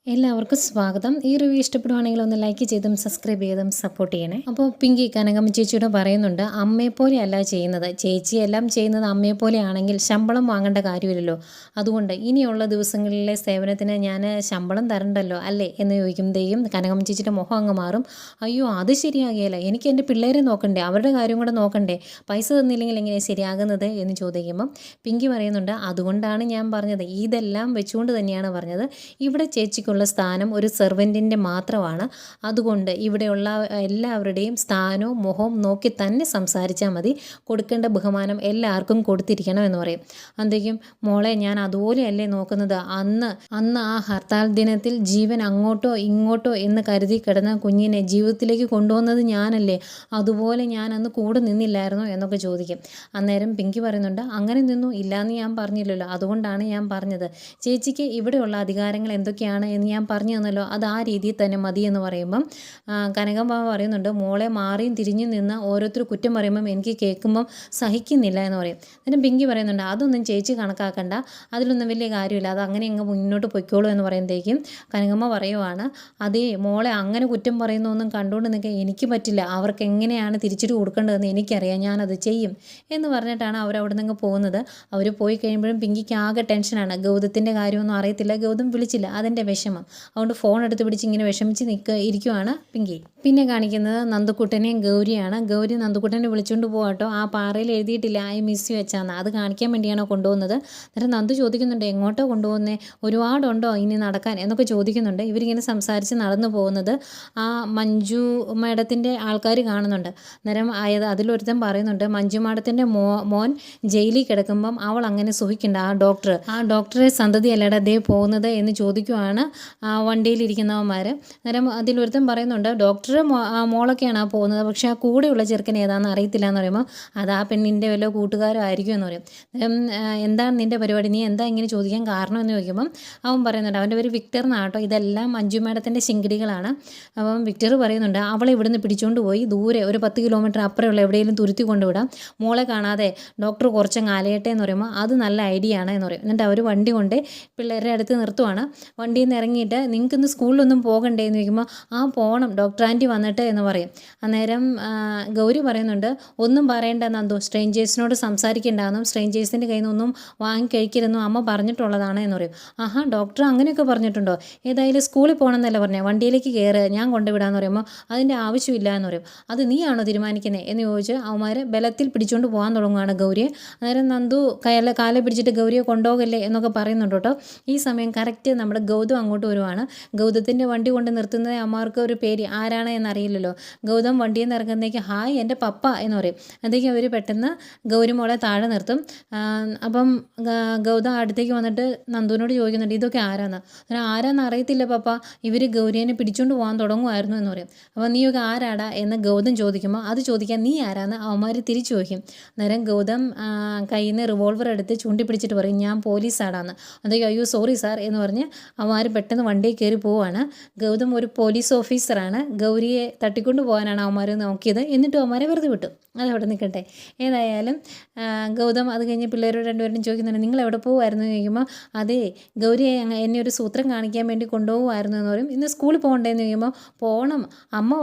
എല്ലാവർക്കും സ്വാഗതം. ഈ റിവ്യൂ ഇഷ്ടപ്പെടുവാണെങ്കിൽ ഒന്ന് ലൈക്ക് ചെയ്തും സബ്സ്ക്രൈബ് ചെയ്തും സപ്പോർട്ട് ചെയ്യണേ. അപ്പോൾ പിങ്കി കനകമ്മ ചേച്ചിയോട് പറയുന്നുണ്ട്, അമ്മയെപ്പോലെ അല്ല ചെയ്യുന്നത്, ചേച്ചി എല്ലാം ചെയ്യുന്നത് അമ്മയെപ്പോലെ ആണെങ്കിൽ ശമ്പളം വാങ്ങേണ്ട കാര്യമില്ലല്ലോ, അതുകൊണ്ട് ഇനിയുള്ള ദിവസങ്ങളിലെ സേവനത്തിന് ഞാൻ ശമ്പളം തരണ്ടല്ലോ അല്ലേ എന്ന് ചോദിക്കുമ്പോഴേക്കും കനകമ്മ ചേച്ചിയുടെ മുഖം അങ്ങ് മാറും. അയ്യോ അത് ശരിയാകില്ല, എനിക്ക് എൻ്റെ പിള്ളേരെ നോക്കണ്ടേ, അവരുടെ കാര്യം കൂടെ നോക്കണ്ടേ, പൈസ തന്നില്ലെങ്കിൽ എങ്ങനെ ശരിയാകുന്നത് എന്ന് ചോദിക്കുമ്പം പിങ്കി പറയുന്നുണ്ട്, അതുകൊണ്ടാണ് ഞാൻ പറഞ്ഞത്, ഇതെല്ലാം വെച്ചുകൊണ്ട് തന്നെയാണ് പറഞ്ഞത്, ഇവിടെ ചേച്ചിക്ക് സ്ഥാനം ഒരു സെർവൻറ്റിൻ്റെ മാത്രമാണ്, അതുകൊണ്ട് ഇവിടെയുള്ള എല്ലാവരുടെയും സ്ഥാനവും മുഖവും നോക്കി തന്നെ സംസാരിച്ചാൽ മതി, കൊടുക്കേണ്ട ബഹുമാനം എല്ലാവർക്കും കൊടുത്തിരിക്കണം എന്ന് പറയും. അന്തേക്കും മോളെ ഞാൻ അതുപോലെയല്ലേ നോക്കുന്നത്, അന്ന് ആ ഹർത്താൽ ദിനത്തിൽ ജീവൻ അങ്ങോട്ടോ ഇങ്ങോട്ടോ എന്ന് കരുതി കിടന്ന കുഞ്ഞിനെ ജീവിതത്തിലേക്ക് കൊണ്ടുവന്നത് ഞാനല്ലേ, അതുപോലെ ഞാൻ അന്ന് കൂടെ നിന്നില്ലായിരുന്നോ എന്നൊക്കെ ചോദിക്കും. അന്നേരം പിങ്കി പറയുന്നുണ്ട്, അങ്ങനെ നിന്നു ഇല്ലയെന്ന് ഞാൻ പറഞ്ഞില്ലല്ലോ, അതുകൊണ്ടാണ് ഞാൻ പറഞ്ഞത്, ചേച്ചിക്ക് ഇവിടെയുള്ള അധികാരങ്ങൾ എന്തൊക്കെയാണ് എന്ന് ഞാൻ പറഞ്ഞു തന്നല്ലോ, അത് ആ രീതിയിൽ തന്നെ മതി എന്ന് പറയുമ്പം കനകമ്മ പറയുന്നുണ്ട്, മോളെ മാറിയും തിരിഞ്ഞു നിന്ന് ഓരോരുത്തർ കുറ്റം പറയുമ്പം എനിക്ക് കേൾക്കുമ്പം സഹിക്കുന്നില്ല എന്ന് പറയും. എന്നിട്ട് പിങ്കി പറയുന്നുണ്ട്, അതൊന്നും ചേച്ചി കണക്കാക്കണ്ട, അതിലൊന്നും വലിയ കാര്യമില്ല, അത് അങ്ങനെ അങ്ങ് മുന്നോട്ട് പൊയ്ക്കോളൂ എന്ന് പറയുമ്പോഴേക്കും കനകമ്മ പറയുവാണ്, അതേ മോളെ അങ്ങനെ കുറ്റം പറയുന്നൊന്നും കണ്ടുകൊണ്ട് നിൽക്കാൻ എനിക്ക് പറ്റില്ല, അവർക്ക് എങ്ങനെയാണ് തിരിച്ചിട്ട് കൊടുക്കേണ്ടതെന്ന് എനിക്കറിയാം, ഞാനത് ചെയ്യും എന്ന് പറഞ്ഞിട്ടാണ് അവരവിടെ നിന്ന് പോകുന്നത്. അവർ പോയി കഴിയുമ്പോഴും പിങ്കിക്ക് ആകെ ടെൻഷനാണ്, ഗൗതത്തിൻ്റെ കാര്യമൊന്നും അറിയത്തില്ല, ഗൗതം വിളിച്ചില്ല, അതിൻ്റെ വിഷമം, അതുകൊണ്ട് ഫോൺ എടുത്ത് പിടിച്ച് ഇങ്ങനെ വിഷമിച്ച് ഇരിക്കുവാണ് പിങ്കി. പിന്നെ കാണിക്കുന്നത് നന്ദുക്കുട്ടനെയും ഗൗരിയാണ്. ഗൗരി നന്ദുക്കുട്ടനെ വിളിച്ചുകൊണ്ട് പോകാട്ടോ, ആ പാറയിൽ എഴുതിയിട്ടില്ല ഐ മിസ് യു വെച്ചാന്ന്, അത് കാണിക്കാൻ വേണ്ടിയാണോ കൊണ്ടുപോകുന്നത്. അന്നേരം നന്ദു ചോദിക്കുന്നുണ്ട്, എങ്ങോട്ടോ കൊണ്ടുപോകുന്നേ, ഒരുപാടുണ്ടോ ഇനി നടക്കാൻ എന്നൊക്കെ ചോദിക്കുന്നുണ്ട്. ഇവരിങ്ങനെ സംസാരിച്ച് നടന്നു പോകുന്നത് ആ മഞ്ജു മാഡത്തിൻ്റെ ആൾക്കാർ കാണുന്നുണ്ട്. അന്നേരം അതിലൊരുത്തൻ പറയുന്നുണ്ട്, മഞ്ജു മാഡത്തിൻ്റെ മോൻ ജയിലിൽ കിടക്കുമ്പം അവൾ അങ്ങനെ സുഖിക്കണ്ട, ആ ഡോക്ടറെ സന്തതി അല്ലടാ ദേ പോകുന്നത് എന്ന് ചോദിക്കുവാണ് വണ്ടിയിലിരിക്കുന്നവന്മാർ. അന്നേരം അതിലൊരുത്തൻ പറയുന്നുണ്ട്, ഡോക്ടർ മോളൊക്കെയാണ് ആ പോകുന്നത്, പക്ഷേ ആ കൂടെയുള്ള ചെറുക്കൻ ഏതാണെന്ന് അറിയത്തില്ല എന്ന് പറയുമ്പോൾ അത് ആ പെണ്ണിൻ്റെ വല്ല കൂട്ടുകാരായിരിക്കും എന്ന് പറയും. എന്താണ് നിൻ്റെ പരിപാടി, നീ എന്താ ഇങ്ങനെ ചോദിക്കാൻ കാരണം എന്ന് ചോദിക്കുമ്പം അവൻ പറയുന്നുണ്ട്, അവൻ്റെ പേര് വിക്ടർ എന്നാട്ടോ, ഇതെല്ലാം മഞ്ജു മാഡത്തിൻ്റെ ശിങ്കിടികളാണ്. അപ്പം വിക്ടർ പറയുന്നുണ്ട്, അവളെ ഇവിടുന്ന് പിടിച്ചുകൊണ്ട് പോയി ദൂരെ ഒരു 10 കിലോമീറ്റർ അപ്പുറമുള്ള എവിടെയെങ്കിലും തുരുത്തി കൊണ്ടുവിടാം, മോളെ കാണാതെ ഡോക്ടർ കുറച്ചങ്ങ് അലയട്ടെ എന്ന് പറയുമ്പോൾ അത് നല്ല ഐഡിയ ആണ് എന്ന് പറയും. എന്നിട്ട് അവർ വണ്ടി കൊണ്ട് പിള്ളേരുടെ അടുത്ത് നിർത്തുവാണ്. വണ്ടിയിൽ നിന്ന് ഇറങ്ങിയിട്ട് നിങ്ങൾക്ക് ഇന്ന് സ്കൂളിലൊന്നും പോകണ്ടേ എന്ന് ചോദിക്കുമ്പോൾ പോകണം, ഡോക്ടർ ആൻറ്റി വന്നിട്ട് എന്ന് പറയും. അന്നേരം ഗൗരി പറയുന്നുണ്ട്, ഒന്നും പറയേണ്ട നന്ദു, സ്ട്രേഞ്ചേഴ്സിനോട് സംസാരിക്കേണ്ടെന്നും സ്ട്രേഞ്ചേഴ്സിൻ്റെ കയ്യിൽ നിന്നൊന്നും വാങ്ങിക്കഴിക്കരുതെന്നും അമ്മ പറഞ്ഞിട്ടുള്ളതാണ് എന്ന് പറയും. ആഹാ, ഡോക്ടർ അങ്ങനെയൊക്കെ പറഞ്ഞിട്ടുണ്ടോ, ഏതായാലും സ്കൂളിൽ പോകണമെന്നല്ല പറഞ്ഞത്, വണ്ടിയിലേക്ക് കയറുക, ഞാൻ കൊണ്ടുവിടാമെന്ന് പറയുമ്പോൾ അതിൻ്റെ ആവശ്യമില്ല എന്ന് പറയും. അത് നീയാണോ തീരുമാനിക്കുന്നത് എന്ന് ചോദിച്ച് അവന്മാർ ബലത്തിൽ പിടിച്ചുകൊണ്ട് പോകാൻ തുടങ്ങുകയാണ് ഗൗരിയെ. അന്നേരം നന്ദു കാലെ പിടിച്ചിട്ട് ഗൗരിയെ കൊണ്ടുപോകല്ലേ എന്നൊക്കെ പറയുന്നുണ്ട് കേട്ടോ. ഈ സമയം കറക്റ്റ് നമ്മുടെ ഗൗതം അങ്ങോട്ട് വരുവാണ്. ഗൗതത്തിൻ്റെ വണ്ടി കൊണ്ട് നിർത്തുന്നത് അമ്മമാർക്ക് ഒരു പേര് ആരാണ് എന്നറിയില്ലല്ലോ. ഗൗതം വണ്ടിയിൽ നിന്ന് ഇറങ്ങുന്നേക്ക് ഹായ് എൻ്റെ പപ്പ എന്ന് പറയും. അതൊക്കെ അവർ പെട്ടെന്ന് ഗൗരി മോളെ താഴെ നിർത്തും. അപ്പം ഗൗതം അടുത്തേക്ക് വന്നിട്ട് നന്ദുവിനോട് ചോദിക്കുന്നുണ്ട്, ഇതൊക്കെ ആരാന്ന്. ആരാന്ന് അറിയത്തില്ല പപ്പ, ഇവർ ഗൗരിയെ പിടിച്ചുകൊണ്ട് പോകാൻ തുടങ്ങുമായിരുന്നു എന്ന് പറയും. അപ്പോൾ നീയൊക്കെ ആരാടാ എന്ന് ഗൗതം ചോദിക്കുമ്പോൾ അത് ചോദിക്കാൻ നീ ആരാന്ന് അവന്മാർ തിരിച്ചു ചോദിക്കും. അന്നേരം ഗൗതം കയ്യിൽ നിന്ന് റിവോൾവർ എടുത്ത് ചൂണ്ടിപ്പിടിച്ചിട്ട് പറയും, ഞാൻ പോലീസാടാന്ന്. അതൊക്കെ അയ്യോ സോറി സാർ എന്ന് പറഞ്ഞ് അവന്മാർ പെട്ടെന്ന് വണ്ടിയിൽ കയറി പോവാണ്. ഗൗതം ഒരു പോലീസ് ഓഫീസറാണ്, ഗൗരിയെ തട്ടിക്കൊണ്ട് പോകാനാണ് അവന്മാർ നോക്കിയത്, എന്നിട്ടും അവന്മാരെ വെറുതെ വിട്ടു. അതവിടെ നിൽക്കട്ടെ. ഏതായാലും ഗൗതം അത് കഴിഞ്ഞ് പിള്ളേരോട് രണ്ടുപേരും ചോദിക്കുന്നുണ്ട്, നിങ്ങൾ എവിടെ പോകുമായിരുന്നു എന്ന് ചോദിക്കുമ്പോൾ അതേ ഗൗരിയെ എന്നെ ഒരു സൂത്രം കാണിക്കാൻ വേണ്ടി കൊണ്ടുപോകുമായിരുന്നു എന്ന് പറയും. ഇന്ന് സ്കൂളിൽ പോകണ്ടേന്ന് ചോദിക്കുമ്പോൾ പോകണം, അമ്മ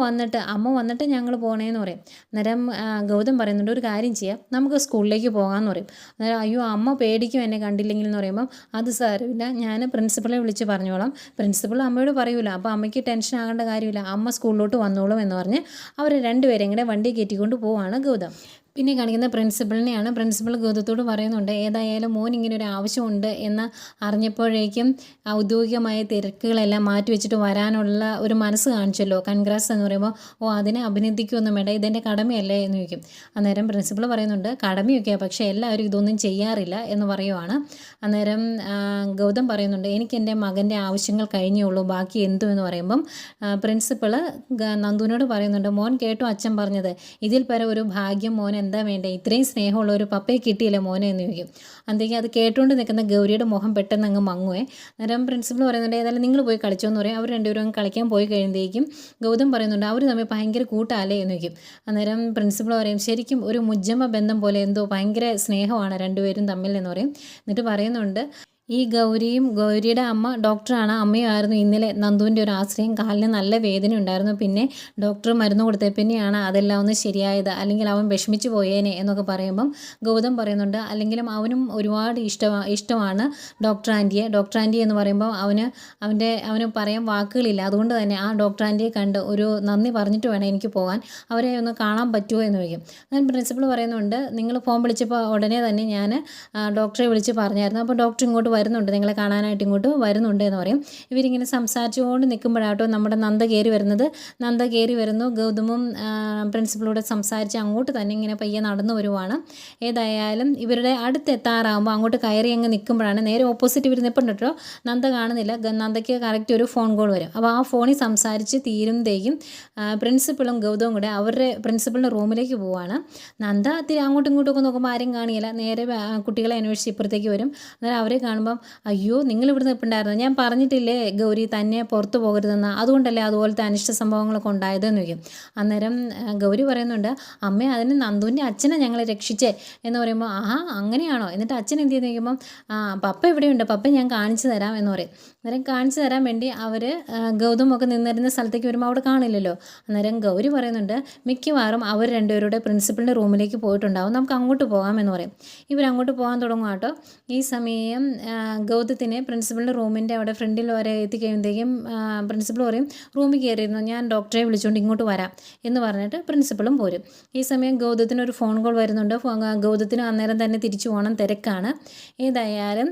വന്നിട്ട് ഞങ്ങൾ പോകണേന്ന് പറയും. അന്നേരം ഗൗതം പറയുന്നുണ്ട്, ഒരു കാര്യം ചെയ്യാം, നമുക്ക് സ്കൂളിലേക്ക് പോകാമെന്ന് പറയും. അന്നേരം അയ്യോ അമ്മ പേടിക്കും എന്നെ കണ്ടില്ലെങ്കിൽ എന്ന് പറയുമ്പം അത് സാരമില്ല, ഞാൻ പ്രിൻസിപ്പളെ വിളിച്ച് പറഞ്ഞോളാം, പ്രിൻസിപ്പൾ അമ്മയോട് പറയൂല, അപ്പോൾ അമ്മയ്ക്ക് ടെൻഷൻ ആകേണ്ട കാര്യമില്ല, അമ്മ സ്കൂളിലോട്ട് വന്നോളും എന്ന് പറഞ്ഞ് അവർ രണ്ടുപേരെയും കൂടെ വണ്ടി കയറ്റിക്കൊണ്ട് പോവാണ് ഗൗതം. പിന്നെ കാണിക്കുന്ന പ്രിൻസിപ്പളിനെയാണ്. പ്രിൻസിപ്പൾ ഗൗതത്തോട് പറയുന്നുണ്ട്, ഏതായാലും മോൻ ഇങ്ങനെ ഒരു ആവശ്യമുണ്ട് എന്ന് അറിഞ്ഞപ്പോഴേക്കും ഔദ്യോഗികമായ തിരക്കുകളെല്ലാം മാറ്റി വെച്ചിട്ട് വരാനുള്ള ഒരു മനസ്സ് കാണിച്ചല്ലോ, കൺഗ്രാസ് എന്ന് പറയുമ്പോൾ അതിനെ അഭിനന്ദിക്കുകയൊന്നും വേണ്ട, ഇതെൻ്റെ കടമയല്ലേ എന്ന് ചോദിക്കും. അന്നേരം പ്രിൻസിപ്പൾ പറയുന്നുണ്ട്, കടമയൊക്കെയാണ്, പക്ഷേ എല്ലാവരും ഇതൊന്നും ചെയ്യാറില്ല എന്ന് പറയുവാണ്. അന്നേരം ഗൗതം പറയുന്നുണ്ട്, എനിക്ക് എൻ്റെ മകൻ്റെ ആവശ്യങ്ങൾ കഴിഞ്ഞേ ഉള്ളൂ, ബാക്കി എന്തു എന്ന് പറയുമ്പം പ്രിൻസിപ്പൾ നന്ദുവിനോട് പറയുന്നുണ്ട്, മോൻ കേട്ടോ അച്ഛൻ പറഞ്ഞത്, ഇതിൽ പരം ഒരു ഭാഗ്യം മോൻ എന്താ വേണ്ടേ, ഇത്രയും സ്നേഹമുള്ള ഒരു പപ്പയെ കിട്ടിയില്ല മോനെ എന്ന് ചോദിക്കും. അന്നേക്കും അത് കേട്ടുകൊണ്ട് നിൽക്കുന്ന ഗൗരിയുടെ മുഖം പെട്ടെന്ന് അങ്ങ് മങ്ങുവേ. അന്നേരം പ്രിൻസിപ്പൾ പറയുന്നുണ്ട്, ഏതായാലും നിങ്ങൾ പോയി കളിച്ചോന്ന് പറയും. അവർ രണ്ടുപേരും കളിക്കാൻ പോയി കഴിയുമ്പോഴേക്കും ഗൗതം പറയുന്നുണ്ട്, അവർ തമ്മിൽ ഭയങ്കര കൂട്ടാലേ എന്ന് ചോദിക്കും. അന്നേരം പ്രിൻസിപ്പൾ പറയും, ശരിക്കും ഒരു മുജ്ജമ്മ ബന്ധം പോലെ എന്തോ ഭയങ്കര സ്നേഹമാണ് രണ്ടുപേരും തമ്മിൽ എന്ന് പറയും. എന്നിട്ട് പറയുന്നുണ്ട്, ഈ ഗൗരിയുടെ അമ്മ ഡോക്ടറാണ്. അമ്മയായിരുന്നു ഇന്നലെ നന്ദുവിൻ്റെ ഒരു ആശ്രയം. കാലിന് നല്ല വേദന ഉണ്ടായിരുന്നു. പിന്നെ ഡോക്ടർ മരുന്ന് കൊടുത്തേ പിന്നെയാണ് അതെല്ലാം ഒന്ന് ശരിയായത്. അല്ലെങ്കിൽ അവൻ വിഷമിച്ച് പോയേനെ എന്നൊക്കെ പറയുമ്പം ഗൗതം പറയുന്നുണ്ട്, അല്ലെങ്കിലും അവനും ഒരുപാട് ഇഷ്ടമാണ് ഡോക്ടർ ആൻറ്റിയെ. ഡോക്ടർ ആൻറ്റി എന്ന് പറയുമ്പോൾ അവന് പറയാൻ വാക്കുകളില്ല. അതുകൊണ്ട് തന്നെ ആ ഡോക്ടർ ആൻറ്റിയെ കണ്ട് ഒരു നന്ദി പറഞ്ഞിട്ട് വേണം എനിക്ക് പോകാൻ. അവരെ ഒന്ന് കാണാൻ പറ്റുമോ എന്ന് ചോദിക്കും. ഞാൻ പ്രിൻസിപ്പൾ പറയുന്നുണ്ട്, നിങ്ങൾ ഫോൺ വിളിച്ചപ്പോൾ ഉടനെ തന്നെ ഞാൻ ഡോക്ടറെ വിളിച്ച് പറഞ്ഞായിരുന്നു. അപ്പോൾ ഡോക്ടർ ഇങ്ങോട്ട് വരുന്നുണ്ട്, നിങ്ങളെ കാണാനായിട്ട് ഇങ്ങോട്ട് വരുന്നുണ്ട് എന്ന് പറയും. ഇവരിങ്ങനെ സംസാരിച്ചുകൊണ്ട് നിൽക്കുമ്പോഴാട്ടോ നമ്മുടെ നന്ദ കയറി വരുന്നു. ഗൗതമും പ്രിൻസിപ്പളോട് സംസാരിച്ച് അങ്ങോട്ട് തന്നെ ഇങ്ങനെ പയ്യെ നടന്നു വരുവാണ്. ഏതായാലും ഇവരുടെ അടുത്തെത്താറാകുമ്പോൾ അങ്ങോട്ട് കയറി അങ്ങ് നിൽക്കുമ്പോഴാണ് നേരെ ഓപ്പോസിറ്റ് ഇവർ നിൽപ്പുണ്ട് കേട്ടോ. നന്ദ കാണുന്നില്ല. നന്ദയ്ക്ക് കറക്റ്റ് ഒരു ഫോൺ കോൾ വരും. അപ്പോൾ ആ ഫോണിൽ സംസാരിച്ച് തീരുമ്പോഴത്തേക്കും പ്രിൻസിപ്പളും ഗൗതവും കൂടെ അവരുടെ പ്രിൻസിപ്പളിൻ്റെ റൂമിലേക്ക് പോവുകയാണ്. നന്ദ അങ്ങോട്ടും ഇങ്ങോട്ടും നോക്കുമ്പോൾ ആരും കാണിയില്ല. നേരെ കുട്ടികളെ അന്വേഷിച്ച് ഇപ്പുറത്തേക്ക് വരും. അന്നേരം അവരെ കാണുമ്പം, അയ്യോ നിങ്ങൾ ഇവിടെ നിൽപ്പുണ്ടായിരുന്നു, ഞാൻ പറഞ്ഞിട്ടില്ലേ ഗൗരി തന്നെ പുറത്ത് പോകരുതെന്ന്, അതുകൊണ്ടല്ലേ അതുപോലത്തെ അനിഷ്ട സംഭവങ്ങളൊക്കെ ഉണ്ടായതെന്ന് ചോദിക്കും. അന്നേരം ഗൗരി പറയുന്നുണ്ട്, അമ്മ അതിന് നന്ദുവിൻ്റെ അച്ഛനെ ഞങ്ങളെ രക്ഷിച്ചേ എന്ന് പറയുമ്പോൾ, ആഹാ അങ്ങനെയാണോ, എന്നിട്ട് അച്ഛൻ എന്ത് ചെയ്യുന്നു ചോദിക്കുമ്പം, പപ്പ ഇവിടെയുണ്ട്, പപ്പ ഞാൻ കാണിച്ചു തരാം എന്ന് പറയും. അന്നേരം കാണിച്ചു തരാൻ വേണ്ടി അവർ ഗൗതമൊക്കെ നിന്നിരുന്ന സ്ഥലത്തേക്ക് വരുമ്പോൾ അവിടെ കാണില്ലല്ലോ. അന്നേരം ഗൗരി പറയുന്നുണ്ട്, മിക്കവാറും അവർ രണ്ടുപേരുടെ പ്രിൻസിപ്പളിൻ്റെ റൂമിലേക്ക് പോയിട്ടുണ്ടാവും, നമുക്ക് അങ്ങോട്ട് പോകാമെന്ന് പറയും. ഇവരങ്ങോട്ട് പോകാൻ തുടങ്ങും കേട്ടോ. ഈ സമയം ഗൗതത്തിനെ പ്രിൻസിപ്പളിൻ്റെ റൂമിൻ്റെ അവിടെ ഫ്രണ്ടിൽ വരെ എത്തിക്കഴിയുമ്പോഴത്തേക്കും പ്രിൻസിപ്പൾ പറയും, റൂമിൽ കയറിയിരുന്നു, ഞാൻ ഡോക്ടറെ വിളിച്ചുകൊണ്ട് ഇങ്ങോട്ട് വരാം എന്ന് പറഞ്ഞിട്ട് പ്രിൻസിപ്പളും പോരും. ഈ സമയം ഗൗതത്തിന് ഒരു ഫോൺ കോൾ വരുന്നുണ്ട്. ഗൗതത്തിന് അന്നേരം തന്നെ തിരിച്ചു പോകണം, തിരക്കാണ്. ഏതായാലും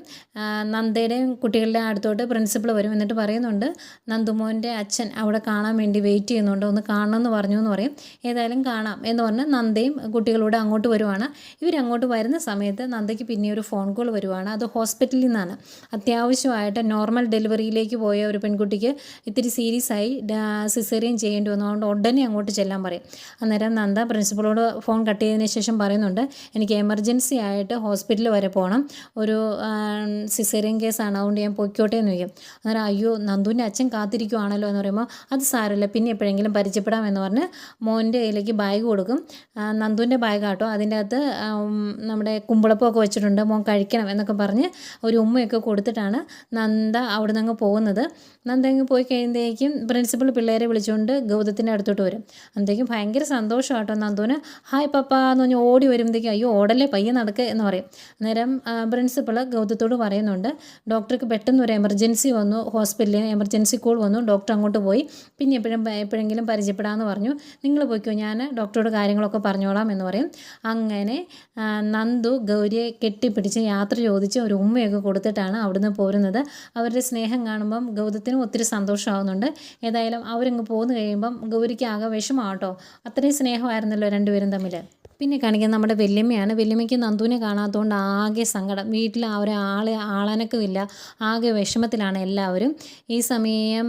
നന്ദയുടെയും കുട്ടികളുടെ അടുത്തോട്ട് പ്രിൻസിപ്പൾ വരും. എന്നിട്ട് പറയുന്നുണ്ട്, നന്ദുമോൻ്റെ അച്ഛൻ അവിടെ കാണാൻ വേണ്ടി വെയിറ്റ് ചെയ്യുന്നുണ്ട്, ഒന്ന് കാണണമെന്ന് പറഞ്ഞു എന്ന് പറയും. ഏതായാലും കാണാം എന്ന് പറഞ്ഞ് നന്ദയും കുട്ടികളോട് അങ്ങോട്ട് വരുവാണ്. ഇവരങ്ങോട്ട് വരുന്ന സമയത്ത് നന്ദയ്ക്ക് പിന്നെ ഒരു ഫോൺ കോൾ വരുവാണ്. അത് ഹോസ്പിറ്റലിൽ നിന്നാണ്. അത്യാവശ്യമായിട്ട് നോർമൽ ഡെലിവറിയിലേക്ക് പോയ ഒരു പെൺകുട്ടിക്ക് ഇത്തിരി സീരിയസ് ആയി സിസേറിയൻ ചെയ്യേണ്ടി വന്നു. അതുകൊണ്ട് ഉടനെ അങ്ങോട്ട് ചെല്ലാൻ പറയും. അന്നേരം നന്ദ പ്രിൻസിപ്പളോട് ഫോൺ കട്ട് ചെയ്തതിന് ശേഷം പറയുന്നുണ്ട്, എനിക്ക് എമർജൻസി ആയിട്ട് ഹോസ്പിറ്റലിൽ വരെ പോകണം, ഒരു സിസേറിയൻ കേസാണ്, അതുകൊണ്ട് ഞാൻ പൊയ്ക്കോട്ടെ എന്ന് ചോദിക്കും. അന്നേരം അയ്യോ നന്ദുവിൻ്റെ അച്ഛൻ കാത്തിരിക്കുവാണല്ലോ എന്ന് പറയുമ്പോൾ, അത് സാരമില്ല, പിന്നെ എപ്പോഴെങ്കിലും പരിചയപ്പെടാം എന്ന് പറഞ്ഞ് മോൻ്റെ കയ്യിലേക്ക് ബാഗ് കൊടുക്കും. നന്ദുവിൻ്റെ ബാഗാട്ടോ. അതിൻ്റെ അകത്ത് നമ്മുടെ കുമ്പളപ്പമൊക്കെ വെച്ചിട്ടുണ്ട്, മോൻ കഴിക്കണം എന്നൊക്കെ പറഞ്ഞ് ഒരു ഉമ്മയൊക്കെ കൊടുത്തിട്ടാണ് നന്ദ അവിടെ നിന്ന് അങ്ങ് പോകുന്നത്. നന്ദ അങ്ങ് പോയി കഴിയുമ്പോഴേക്കും പ്രിൻസിപ്പൾ പിള്ളേരെ വിളിച്ചുകൊണ്ട് ഗൗതത്തിൻ്റെ അടുത്തോട്ട് വരും. അന്നേക്കും ഭയങ്കര സന്തോഷമാട്ടോ നന്ദുവിന്. ഹായ് പപ്പ എന്ന് പറഞ്ഞ് ഓടി വരുമ്പോഴത്തേക്കും, അയ്യോ ഓടല്ലേ പയ്യെ നടക്കുക എന്ന് പറയും. അന്നേരം പ്രിൻസിപ്പൾ ഗൗതത്തോട് പറയുന്നുണ്ട്, ഡോക്ടർക്ക് പെട്ടെന്ന് ഒരു എമർജൻസി വന്നു, ഹോസ്പിറ്റലിൽ എമർജൻസി കോൾ വന്നു, ഡോക്ടർ അങ്ങോട്ട് പോയി, പിന്നെ എപ്പോഴെങ്കിലും പരിചയപ്പെടാമെന്ന് പറഞ്ഞു, നിങ്ങൾ പോയിക്കോ, ഞാൻ ഡോക്ടറോട് കാര്യങ്ങളൊക്കെ പറഞ്ഞോളാം എന്ന് പറയും. അങ്ങനെ നന്ദു ഗൗരിയെ കെട്ടിപ്പിടിച്ച് യാത്ര ചോദിച്ച് ഒരു ഉമ്മയൊക്കെ കൊടുത്തിട്ടാണ് അവിടുന്ന് പോരുന്നത്. അവരുടെ സ്നേഹം കാണുമ്പം ഗൗതത്തിനും ഒത്തിരി സന്തോഷമാവുന്നുണ്ട്. ഏതായാലും അവരങ്ങ് പോന്നു കഴിയുമ്പം ഗൗരിക്ക് ആകെ വിഷമാട്ടോ. അത്രയും സ്നേഹമായിരുന്നല്ലോ രണ്ടുപേരും തമ്മിൽ. പിന്നെ കാണിക്കുന്നത് നമ്മുടെ വല്യമ്മയാണ്. വല്യമ്മയ്ക്ക് നന്ദുവിനെ കാണാത്തതുകൊണ്ട് ആകെ സങ്കടം. വീട്ടിൽ ആളനക്കമില്ല, ആകെ വിഷമത്തിലാണ് എല്ലാവരും. ഈ സമയം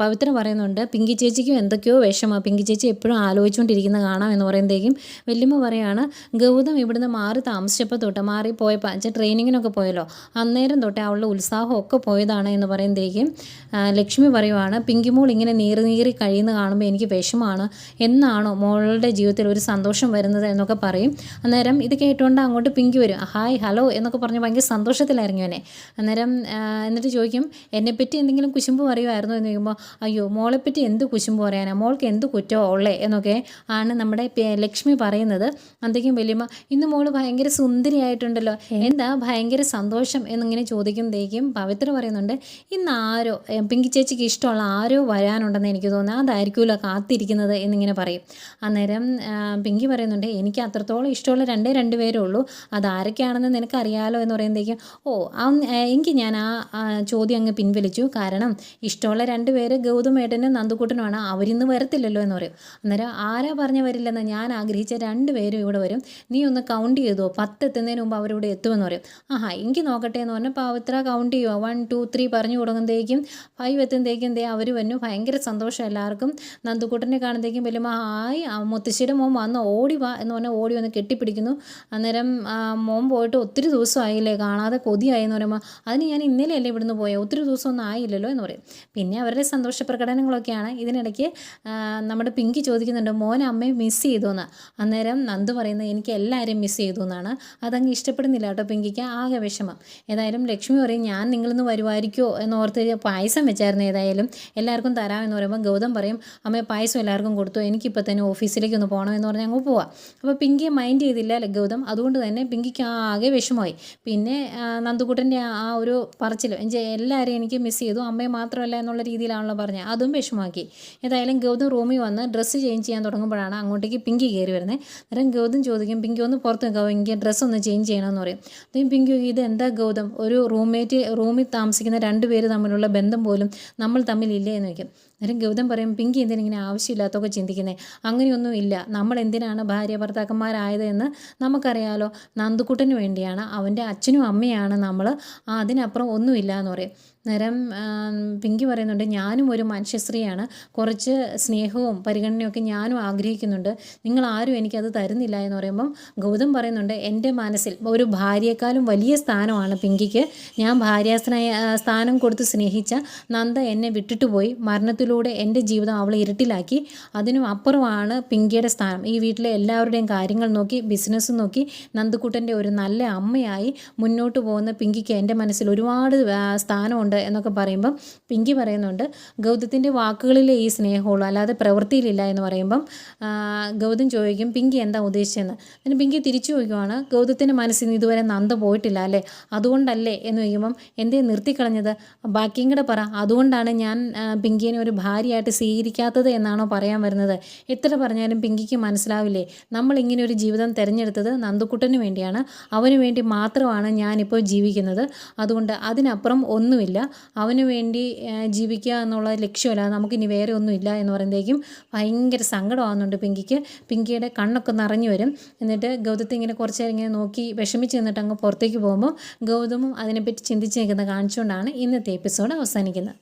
പവിത്ര പറയുന്നുണ്ട്, പിങ്കി ചേച്ചിക്കും എന്തൊക്കെയോ വിഷമമാണ്, പിങ്കി ചേച്ചി എപ്പോഴും ആലോചിച്ചുകൊണ്ടിരിക്കുന്ന കാണാം എന്ന് പറയുമ്പോഴത്തേക്കും വല്യമ്മ പറയുകയാണ്, ഗൗതം ഇവിടുന്ന് മാറി താമസിച്ചപ്പോൾ തൊട്ട് മാറിപ്പോയപ്പോൾ ട്രെയിനിങ്ങിനൊക്കെ പോയല്ലോ, അന്നേരം തൊട്ടേ അവളുടെ ഉത്സാഹമൊക്കെ പോയതാണ് എന്ന് പറയുമ്പോഴത്തേക്കും ലക്ഷ്മി പറയുവാണ്, പിങ്കി മോൾ ഇങ്ങനെ നീറി കഴിയുന്ന കാണുമ്പോൾ എനിക്ക് വിഷമമാണ്, എന്നാണോ മോളുടെ ജീവിതത്തിൽ ഒരു സന്തോഷം വരുന്നത് എന്നൊക്കെ പറയും. അന്നേരം ഇത് കേട്ടുകൊണ്ട് അങ്ങോട്ട് പിങ്കി വരും. ഹായ് ഹലോ എന്നൊക്കെ പറഞ്ഞ് ഭയങ്കര സന്തോഷത്തിലായിരുന്നു എന്നെ. അന്നേരം എന്നിട്ട് ചോദിക്കും, എന്നെപ്പറ്റി എന്തെങ്കിലും കുശുമ്പ് പറയുമായിരുന്നു എന്ന് ചോദിക്കുമ്പോൾ, അയ്യോ മോളെപ്പറ്റി എന്ത് കുശുമ്പ് പറയാനാണ്, മോൾക്ക് എന്ത് കുറ്റമോ ഉള്ളേ എന്നൊക്കെ ആണ് നമ്മുടെ ലക്ഷ്മി പറയുന്നത്. അന്തേക്കും വല്യമ്മ, ഇന്ന് മോള് ഭയങ്കര സുന്ദരിയായിട്ടുണ്ടല്ലോ, എന്താ ഭയങ്കര സന്തോഷം എന്നിങ്ങനെ ചോദിക്കുമ്പോഴേക്കും പവിത്ര പറയുന്നുണ്ട്, ഇന്ന് ആരോ പിങ്കി ചേച്ചിക്ക് ഇഷ്ടമുള്ള ആരോ വരാനുണ്ടെന്ന് എനിക്ക് തോന്നുന്നു, അതായിരിക്കുമല്ലോ കാത്തിരിക്കുന്നത് എന്നിങ്ങനെ പറയും. അന്നേരം പിങ്കി പറയുന്നുണ്ട്, എനിക്ക് അത്രത്തോളം ഇഷ്ടമുള്ള രണ്ട് പേരേ ഉള്ളൂ, അതാരൊക്കെയാണെന്ന് നിനക്കറിയാലോ എന്ന് പറയുമ്പോഴേക്കും, എങ്കിൽ ഞാൻ ആ ചോദ്യം അങ്ങ് പിൻവലിച്ചു, കാരണം ഇഷ്ടമുള്ള 2 പേര് ഗൗതമേട്ടനും നന്ദുക്കുട്ടനുമാണ്, അവരിന്ന് വരത്തില്ലല്ലോ എന്ന് പറയും. അന്നേരം ആരാ പറഞ്ഞ വരില്ലെന്ന്, ഞാൻ ആഗ്രഹിച്ച 2 പേരും ഇവിടെ വരും, നീ ഒന്ന് കൗണ്ട് ചെയ്തോ, 10 എത്തുന്നതിന് മുമ്പ് അവരിവിടെ എത്തുമെന്ന് പറയും. എങ്കിൽ നോക്കട്ടെ എന്ന് പറഞ്ഞാൽ പവിത്ര കൗണ്ട് ചെയ്യുമോ, 1 2 3 പറഞ്ഞു തുടങ്ങുമ്പോഴേക്കും 5 എത്തുമ്പോഴത്തേക്കും അവർ വന്നു. ഭയങ്കര സന്തോഷം എല്ലാവർക്കും. നന്ദുക്കുട്ടനെ കാണുമ്പോഴേക്കും വലിയ ഹായ് മുത്തശ്ശിയുടെ മോൻ വന്ന് ഓടി വാ എന്ന് മോനെ ഓടി വന്ന് കെട്ടിപ്പിടിക്കുന്നു. അന്നേരം മോൻ പോയിട്ട് ഒത്തിരി ദിവസമായില്ലേ, കാണാതെ കൊതിയായി എന്ന് പറയുമ്പോൾ അതിന് ഞാൻ ഇന്നലെയല്ലേ ഇവിടുന്ന് പോയത്, ഒത്തിരി ദിവസമൊന്നും ആയില്ലല്ലോ എന്ന് പറയും. പിന്നെ അവരുടെ സന്തോഷ പ്രകടനങ്ങളൊക്കെയാണ്. ഇതിനിടയ്ക്ക് നമ്മുടെ പിങ്കി ചോദിക്കുന്നുണ്ട് മോനെ അമ്മയെ മിസ് ചെയ്തു എന്ന്. അന്നേരം നന്ദു പറയുന്നത് എനിക്ക് എല്ലാവരെയും മിസ് ചെയ്തു എന്നാണ്. അതങ്ങ് ഇഷ്ടപ്പെടുന്നില്ല കേട്ടോ പിങ്കിക്ക്, ആകെ വിഷമം. ഏതായാലും ലക്ഷ്മി പറയും ഞാൻ നിങ്ങളിന്ന് വരുമായിരിക്കുമോ എന്നോർത്ത് പായസം വെച്ചായിരുന്നു, ഏതായാലും എല്ലാവർക്കും തരാമെന്ന് പറയുമ്പോൾ ഗൗതം പറയും അമ്മയെ പായസം എല്ലാവർക്കും കൊടുത്തു, എനിക്കിപ്പോൾ തന്നെ ഓഫീസിലേക്ക് ഒന്ന് പോകണമെന്ന് പറഞ്ഞ് അങ്ങ് പോവാം. അപ്പോൾ പിങ്കിയെ മൈൻഡ് ചെയ്തില്ല ഗൗതം. അതുകൊണ്ട് തന്നെ പിങ്കിക്ക് ആകെ വിഷമമായി. പിന്നെ നന്ദുകുട്ടൻ്റെ ആ ഒരു പറച്ചിൽ എല്ലാവരെയും എനിക്ക് മിസ് ചെയ്തു, അമ്മയെ മാത്രമല്ല എന്നുള്ള രീതിയിലാണല്ലോ പറഞ്ഞത്, അതും വിഷമമാക്കി. ഏതായാലും ഗൗതം റൂമിൽ വന്ന് ഡ്രസ്സ് ചേഞ്ച് ചെയ്യാൻ തുടങ്ങുമ്പോഴാണ് അങ്ങോട്ടേക്ക് പിങ്കി കയറി വരുന്നത്. അന്നേരം ഗൗതം ചോദിക്കും പിങ്കി ഒന്ന് പുറത്ത് നിൽക്കാമോ, എനിക്ക് ഡ്രസ്സ് ഒന്ന് ചേഞ്ച് ചെയ്യണമെന്ന് പറയും. അതും പിങ്കി ഇത് എന്താ ഗൗതം, ഒരു റൂമിൽ താമസിക്കുന്ന 2 പേര് തമ്മിലുള്ള ബന്ധം പോലും നമ്മൾ തമ്മിലില്ലേ എന്ന് വയ്ക്കും. അന്നേരം ഗൗതം പറയും പിങ്കി എന്തിനിങ്ങനെ ആവശ്യമില്ലാത്തൊക്കെ ചിന്തിക്കുന്നത്, അങ്ങനെയൊന്നും ഇല്ല, നമ്മൾ എന്തിനാണ് ഭാര്യ ഭർത്താക്കന്മാരായത് എന്ന് നമുക്കറിയാലോ, നന്ദുക്കുട്ടന് വേണ്ടിയാണ്, അവൻ്റെ അച്ഛനും അമ്മയാണ് നമ്മൾ, അതിനപ്പുറം ഒന്നുമില്ല എന്ന് പറയും. നേരം പിങ്കി പറയുന്നുണ്ട് ഞാനും ഒരു മനുഷ്യ സ്ത്രീയാണ്, കുറച്ച് സ്നേഹവും പരിഗണനയൊക്കെ ഞാനും ആഗ്രഹിക്കുന്നുണ്ട്, നിങ്ങൾ ആരും എനിക്കത് തരുന്നില്ല എന്ന് പറയുമ്പം ഗൗതം പറയുന്നുണ്ട് എൻ്റെ മനസ്സിൽ ഒരു ഭാര്യയെക്കാളും വലിയ സ്ഥാനമാണ് പിങ്കിക്ക്, ഞാൻ സ്ഥാനം കൊടുത്ത് സ്നേഹിച്ച നന്ദ എന്നെ വിട്ടിട്ട് പോയി, മരണത്തിലൂടെ എൻ്റെ ജീവിതം അവളെ ഇരുട്ടിലാക്കി, അതിനും അപ്പുറമാണ് പിങ്കിയുടെ സ്ഥാനം, ഈ വീട്ടിലെ എല്ലാവരുടെയും കാര്യങ്ങൾ നോക്കി ബിസിനസ് നോക്കി നന്ദുക്കുട്ടൻ്റെ ഒരു നല്ല അമ്മയായി മുന്നോട്ട് പോകുന്ന പിങ്കിക്ക് എൻ്റെ മനസ്സിൽ ഒരുപാട് സ്ഥാനമുണ്ട് എന്നൊക്കെ പറയുമ്പം പിങ്കി പറയുന്നുണ്ട് ഗൗതത്തിൻ്റെ വാക്കുകളിലെ ഈ സ്നേഹമുള്ളൂ, അല്ലാതെ പ്രവൃത്തിയിലില്ല എന്ന് പറയുമ്പം ഗൗതം ചോദിക്കും പിങ്കി എന്താ ഉദ്ദേശിച്ചതെന്ന്. അതിന് പിങ്കി തിരിച്ചു ചോദിക്കുവാണ് ഗൗതത്തിൻ്റെ മനസ്സിൽ നിന്ന് ഇതുവരെ നന്ദ പോയിട്ടില്ല അല്ലേ, അതുകൊണ്ടല്ലേ എന്ന് ചോദിക്കുമ്പം എന്തേ നിർത്തിക്കളഞ്ഞത്, ബാക്കിയും കൂടെ പറ, അതുകൊണ്ടാണ് ഞാൻ പിങ്കിയെ ഒരു ഭാര്യയായിട്ട് സ്വീകരിക്കാത്തത് എന്നാണോ പറയാൻ വരുന്നത്. എത്ര പറഞ്ഞാലും പിങ്കിക്ക് മനസ്സിലാവില്ലേ, നമ്മളിങ്ങനെ ഒരു ജീവിതം തിരഞ്ഞെടുത്തത് നന്ദുക്കുട്ടന് വേണ്ടിയാണ്, അവന് വേണ്ടി മാത്രമാണ് ഞാനിപ്പോൾ ജീവിക്കുന്നത്, അതുകൊണ്ട് അതിനപ്പുറം ഒന്നുമില്ല, അവന് വേണ്ടി ജീവിക്കുക എന്നുള്ള ലക്ഷ്യമല്ല, നമുക്കിനി വേറെ ഒന്നുമില്ല എന്ന് പറയുമ്പോഴേക്കും ഭയങ്കര സങ്കടമാകുന്നുണ്ട് പിങ്കിക്ക്. പിങ്കിയുടെ കണ്ണൊക്കെ നിറഞ്ഞു വരും. എന്നിട്ട് ഗൗതത്തെ ഇങ്ങനെ കുറച്ച് നേരം ഇങ്ങനെ നോക്കി വിഷമിച്ച് നിന്നിട്ട് അങ്ങ് പുറത്തേക്ക് പോകുമ്പോൾ ഗൗതമും അതിനെപ്പറ്റി ചിന്തിച്ച് നിൽക്കുന്നത് കാണിച്ചുകൊണ്ടാണ് ഇന്നത്തെ എപ്പിസോഡ് അവസാനിക്കുന്നത്.